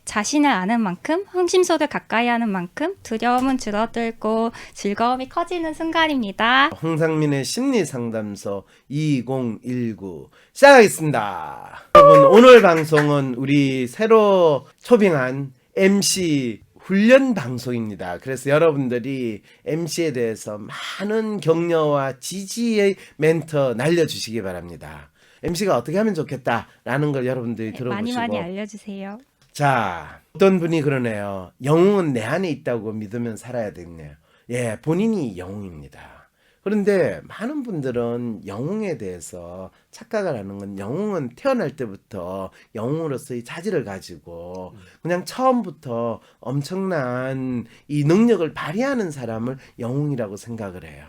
자신을 아는 만큼, 흥심소를 가까이 하는 만큼 두려움은 줄어들고 즐거움이 커지는 순간입니다. 홍상민의 심리상담소 2019 시작하겠습니다. 여러분, 오늘 방송은 우리 새로 초빙한 MC 훈련 방송입니다. 그래서 여러분들이 MC에 대해서 많은 격려와 지지의 멘트 날려주시기 바랍니다. MC가 어떻게 하면 좋겠다라는 걸 여러분들이 들어보시고 많이 알려주세요. 자, 어떤 분이 그러네요. 영웅은 내 안에 있다고 믿으면 살아야 되겠네요. 예, 본인이 영웅입니다. 그런데 많은 분들은 영웅에 대해서 착각을 하는 건, 영웅은 태어날 때부터 영웅으로서의 자질을 가지고 그냥 처음부터 엄청난 이 능력을 발휘하는 사람을 영웅이라고 생각을 해요.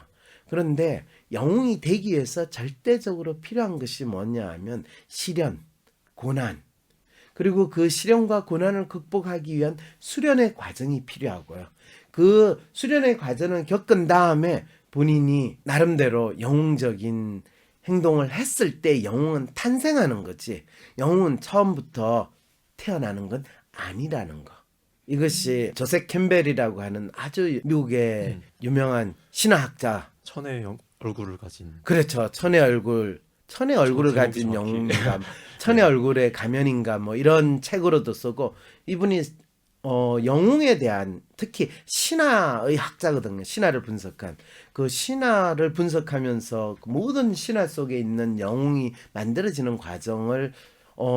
그런데 영웅이 되기 위해서 절대적으로 필요한 것이 뭐냐 하면 시련, 고난, 그리고 그 시련과 고난을 극복하기 위한 수련의 과정이 필요하고요. 그 수련의 과정을 겪은 다음에 본인이 나름대로 영웅적인 행동을 했을 때 영웅은 탄생하는 거지, 영웅은 처음부터 태어나는 건 아니라는 거. 이것이 조셉 캠벨이라고 하는 아주 미국의 유명한 신화학자, 천의 얼굴을 가진, 그렇죠, 천의 얼굴을 가진 영웅인가, 천의 얼굴의 가면인가, 뭐 이런 책으로도 쓰고, 이분이 영웅에 대한, 특히 신화의 학자거든요. 신화를 분석한, 그 신화를 분석하면서 그 모든 신화 속에 있는 영웅이 만들어지는 과정을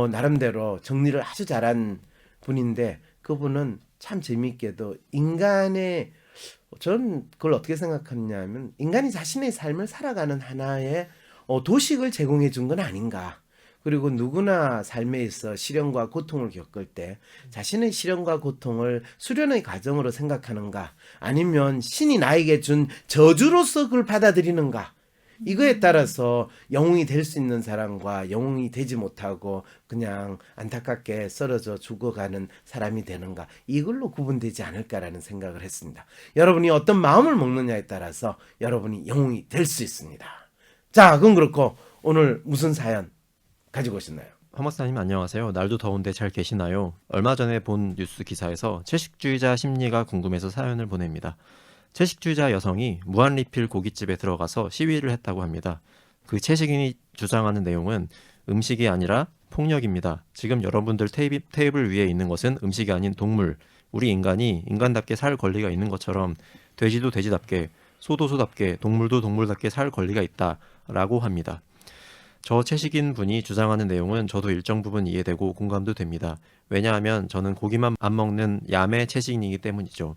나름대로 정리를 아주 잘한 분인데, 그분은 참 재미있게도 인간의, 저는 그걸 어떻게 생각하냐면, 인간이 자신의 삶을 살아가는 하나의 도식을 제공해 준 건 아닌가. 그리고 누구나 삶에 있어 시련과 고통을 겪을 때 자신의 시련과 고통을 수련의 과정으로 생각하는가, 아니면 신이 나에게 준 저주로서 그걸 받아들이는가, 이거에 따라서 영웅이 될 수 있는 사람과 영웅이 되지 못하고 그냥 안타깝게 쓰러져 죽어가는 사람이 되는가, 이걸로 구분되지 않을까라는 생각을 했습니다. 여러분이 어떤 마음을 먹느냐에 따라서 여러분이 영웅이 될 수 있습니다. 자, 그럼 그렇고 오늘 무슨 사연 가지고 오셨나요? 황 박사님 안녕하세요. 날도 더운데 잘 계시나요? 얼마 전에 본 뉴스 기사에서 채식주의자 심리가 궁금해서 사연을 보냅니다. 채식주의자 여성이 무한리필 고깃집에 들어가서 시위를 했다고 합니다. 그 채식인이 주장하는 내용은 음식이 아니라 폭력입니다. 지금 여러분들 테이블 위에 있는 것은 음식이 아닌 동물, 우리 인간이 인간답게 살 권리가 있는 것처럼 돼지도 돼지답게, 소도 소답게, 동물도 동물답게 살 권리가 있다라고 합니다. 저 채식인 분이 주장하는 내용은 저도 일정 부분 이해되고 공감도 됩니다. 왜냐하면 저는 고기만 안 먹는 야매 채식인이기 때문이죠.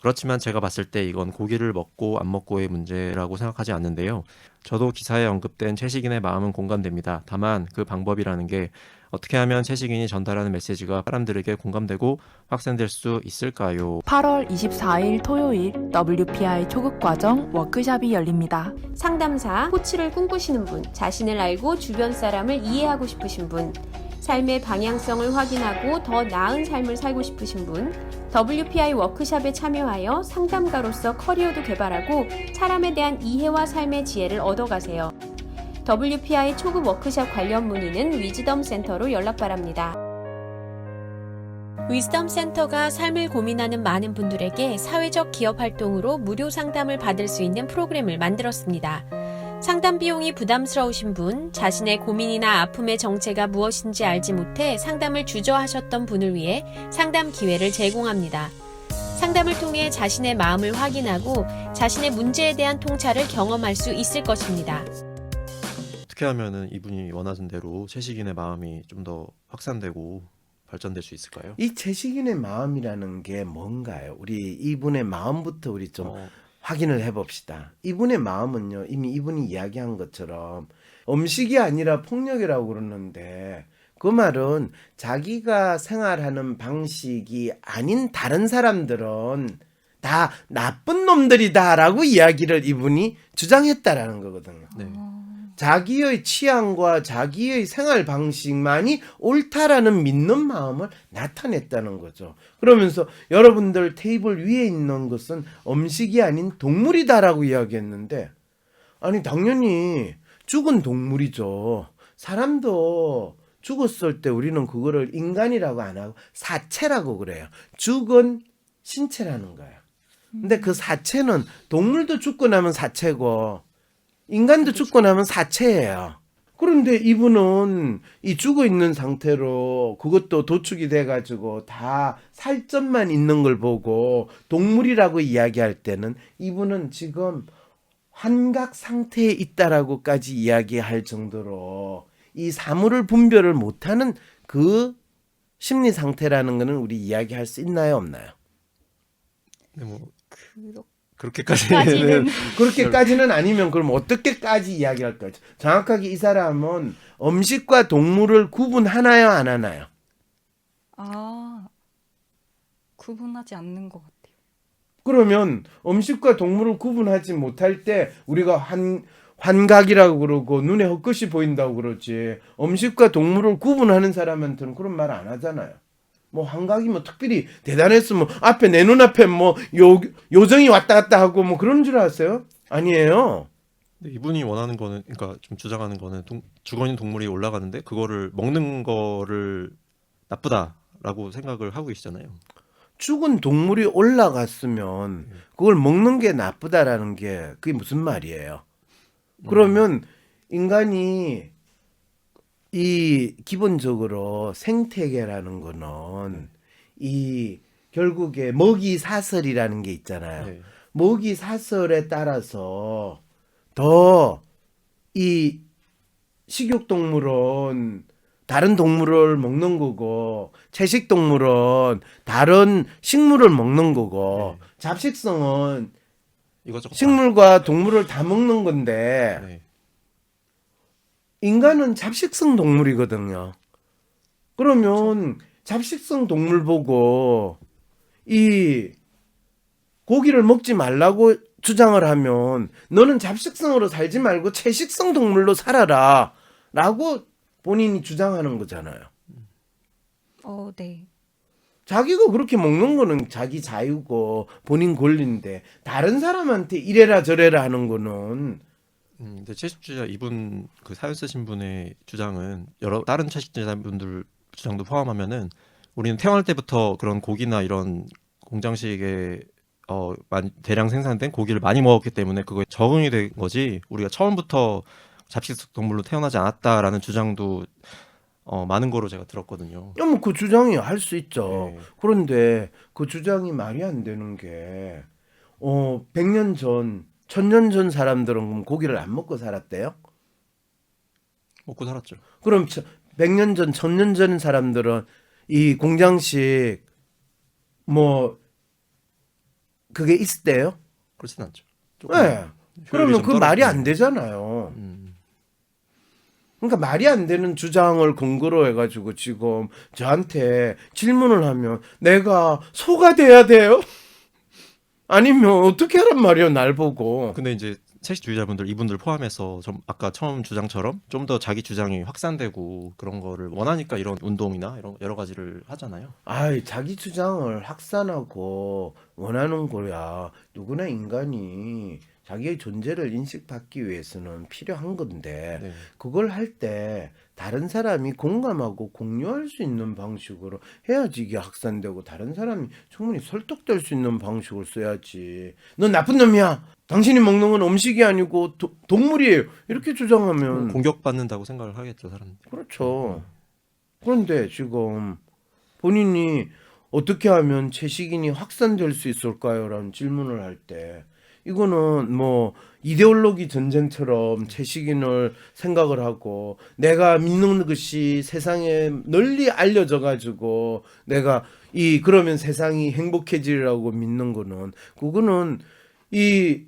그렇지만 제가 봤을 때 이건 고기를 먹고 안 먹고의 문제라고 생각하지 않는데요. 저도 기사에 언급된 채식인의 마음은 공감됩니다. 다만 그 방법이라는 게 어떻게 하면 채식인이 전달하는 메시지가 사람들에게 공감되고 확산될 수 있을까요? 8월 24일 토요일 WPI 초급과정 워크숍이 열립니다. 상담사, 코치를 꿈꾸시는 분, 자신을 알고 주변 사람을 이해하고 싶으신 분, 삶의 방향성을 확인하고 더 나은 삶을 살고 싶으신 분, WPI 워크숍에 참여하여 상담가로서 커리어도 개발하고 사람에 대한 이해와 삶의 지혜를 얻어가세요. WPI 초급 워크숍 관련 문의는 위즈덤 센터로 연락 바랍니다. 위즈덤 센터가 삶을 고민하는 많은 분들에게 사회적 기업 활동으로 무료 상담을 받을 수 있는 프로그램을 만들었습니다. 상담 비용이 부담스러우신 분, 자신의 고민이나 아픔의 정체가 무엇인지 알지 못해 상담을 주저하셨던 분을 위해 상담 기회를 제공합니다. 상담을 통해 자신의 마음을 확인하고 자신의 문제에 대한 통찰을 경험할 수 있을 것입니다. 어떻게 하면은 이분이 원하는 대로 채식인의 마음이 좀 더 확산되고 발전될 수 있을까요? 이 채식인의 마음이라는 게 뭔가요? 우리 이분의 마음부터 우리 좀 확인을 해봅시다. 이분의 마음은요, 이미 이분이 이야기한 것처럼 음식이 아니라 폭력이라고 그러는데, 그 말은 자기가 생활하는 방식이 아닌 다른 사람들은 다 나쁜 놈들이다라고 이야기를 이분이 주장했다라는 거거든요. 네. 자기의 취향과 자기의 생활 방식만이 옳다라는 믿는 마음을 나타냈다는 거죠. 그러면서 여러분들 테이블 위에 있는 것은 음식이 아닌 동물이다라고 이야기했는데, 아니 당연히 죽은 동물이죠. 사람도 죽었을 때 우리는 그거를 인간이라고 안 하고 사체라고 그래요. 죽은 신체라는 거예요. 근데 그 사체는 동물도 죽고 나면 사체고 인간도 죽고 나면 사체예요. 그런데 이분은 이 죽어 있는 상태로 그것도 도축이 돼가지고 다 살점만 있는 걸 보고 동물이라고 이야기할 때는 이분은 지금 환각 상태에 있다라고까지 이야기할 정도로 이 사물을 분별을 못하는 그 심리 상태라는 거는 우리 이야기할 수 있나요, 없나요? 근데 뭐 그렇게까지는 그렇게까지는 그렇게까지는 아니면 그럼 어떻게까지 이야기할 거죠? 정확하게 이 사람은 음식과 동물을 구분하나요, 안 하나요? 구분하지 않는 것 같아요. 그러면 음식과 동물을 구분하지 못할 때 우리가 환각이라고 그러고 눈에 헛것이 보인다고 그러지 음식과 동물을 구분하는 사람한테는 그런 말 안 하잖아요. 뭐 환각이 뭐 특별히 대단했으면 앞에 내 눈앞에 뭐 요정이 왔다 갔다 하고 뭐 그런 줄 아세요? 아니에요. 근데 이분이 원하는 거는 그러니까 좀 주장하는 거는 죽어 있는 동물이 올라가는데 그거를 먹는 거를 나쁘다라고 생각을 하고 계시잖아요. 죽은 동물이 올라갔으면 그걸 먹는 게 나쁘다라는 게 그게 무슨 말이에요? 그러면 인간이 이 기본적으로 생태계라는 거는 이 결국에 먹이 사슬이라는 게 있잖아요. 네. 먹이 사슬에 따라서 더 이 식육동물은 다른 동물을 먹는 거고 채식동물은 다른 식물을 먹는 거고 네. 잡식성은 이것저것 식물과 동물을 다 먹는 건데 네. 인간은 잡식성 동물이거든요. 그러면 잡식성 동물 보고 이 고기를 먹지 말라고 주장을 하면 너는 잡식성으로 살지 말고 채식성 동물로 살아라 라고 본인이 주장하는 거잖아요. 네. 자기가 그렇게 먹는 거는 자기 자유고 본인 권리인데 다른 사람한테 이래라 저래라 하는 거는 근데 채식주의자 이분 그 사연 쓰신 분의 주장은 여러 다른 채식주의자분들 주장도 포함하면은 우리는 태어날 때부터 그런 고기나 이런 공장식에 대량 생산된 고기를 많이 먹었기 때문에 그거에 적응이 된 거지 우리가 처음부터 잡식 동물로 태어나지 않았다라는 주장도 많은 거로 제가 들었거든요. 뭐 그 주장이 할 수 있죠. 네. 그런데 그 주장이 말이 안 되는 게 100년 전, 1000년 전 사람들은 그럼 고기를 안 먹고 살았대요? 먹고 살았죠. 그럼 100년 전, 1000년 전 사람들은 이 공장식 뭐 그게 있었대요? 그렇진 않죠. 네. 그러면 좀 그 말이 떨어지네요. 안 되잖아요. 그러니까 말이 안 되는 주장을 근거로 해가지고 지금 저한테 질문을 하면 내가 소가 돼야 돼요? 아니면 어떻게 하란 말이에요, 날 보고. 근데 이제 채식주의자분들 이분들 포함해서 좀 아까 처음 주장처럼 좀 더 자기 주장이 확산되고 그런 거를 원하니까 이런 운동이나 이런 여러 가지를 하잖아요. 자기 주장을 확산하고 원하는 거야. 누구나 인간이 자기의 존재를 인식받기 위해서는 필요한 건데 네. 그걸 할 때 다른 사람이 공감하고 공유할 수 있는 방식으로 해야지 이게 확산되고 다른 사람이 충분히 설득될 수 있는 방식을 써야지. 넌 나쁜 놈이야. 당신이 먹는 건 음식이 아니고 동물이에요. 이렇게 주장하면 공격받는다고 생각을 하겠죠, 사람들. 그렇죠. 그런데 지금 본인이 어떻게 하면 채식인이 확산될 수 있을까요? 라는 질문을 할 때 이거는 뭐 이데올로기 전쟁처럼 채식인을 생각을 하고 내가 믿는 것이 세상에 널리 알려져 가지고 내가 그러면 세상이 행복해지리라고 믿는 거는 그거는 이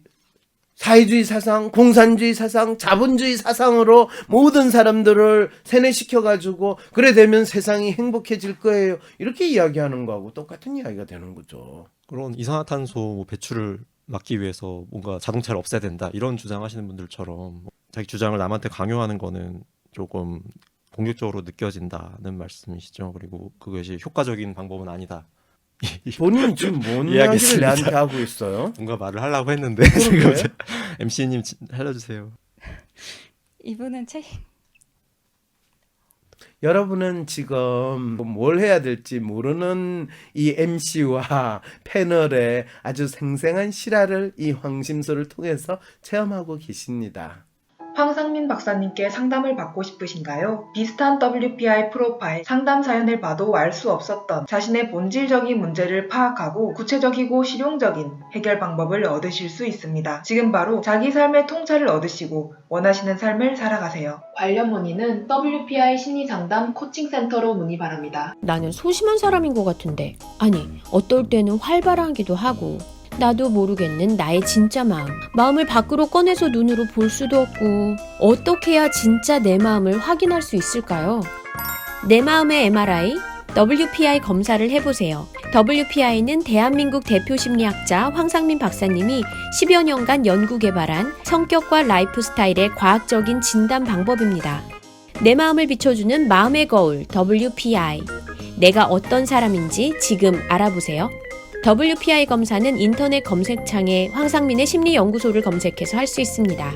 사회주의 사상, 공산주의 사상, 자본주의 사상으로 모든 사람들을 세뇌시켜가지고 그래 되면 세상이 행복해질 거예요. 이렇게 이야기하는 거하고 똑같은 이야기가 되는 거죠. 그런 이산화탄소 배출을 막기 위해서 뭔가 자동차를 없애야 된다 이런 주장하시는 분들처럼 자기 주장을 남한테 강요하는 거는 조금 공격적으로 느껴진다는 말씀이시죠. 그리고 그것이 효과적인 방법은 아니다. 본인이 지금 뭔 이야기를 이해하겠습니다. 내한테 하고 있어요? 뭔가 말을 하려고 했는데 지금 MC님 알려주세요. 이분은 여러분은 지금 뭘 해야 될지 모르는 이 MC와 패널의 아주 생생한 실화를 이 황심소를 통해서 체험하고 계십니다. 황상민 박사님께 상담을 받고 싶으신가요? 비슷한 WPI 프로파일 상담 사연을 봐도 알 수 없었던 자신의 본질적인 문제를 파악하고 구체적이고 실용적인 해결 방법을 얻으실 수 있습니다. 지금 바로 자기 삶의 통찰을 얻으시고 원하시는 삶을 살아가세요. 관련 문의는 WPI 심리상담 코칭센터로 문의 바랍니다. 나는 소심한 사람인 것 같은데. 아니, 어떨 때는 활발하기도 하고. 나도 모르겠는 나의 진짜 마음을 밖으로 꺼내서 눈으로 볼 수도 없고 어떻게 해야 진짜 내 마음을 확인할 수 있을까요? 내 마음의 MRI, WPI 검사를 해보세요. WPI는 대한민국 대표 심리학자 황상민 박사님이 10여 년간 연구 개발한 성격과 라이프 스타일의 과학적인 진단 방법입니다. 내 마음을 비춰주는 마음의 거울 WPI. 내가 어떤 사람인지 지금 알아보세요. WPI 검사는 인터넷 검색창에 황상민의 심리연구소를 검색해서 할 수 있습니다.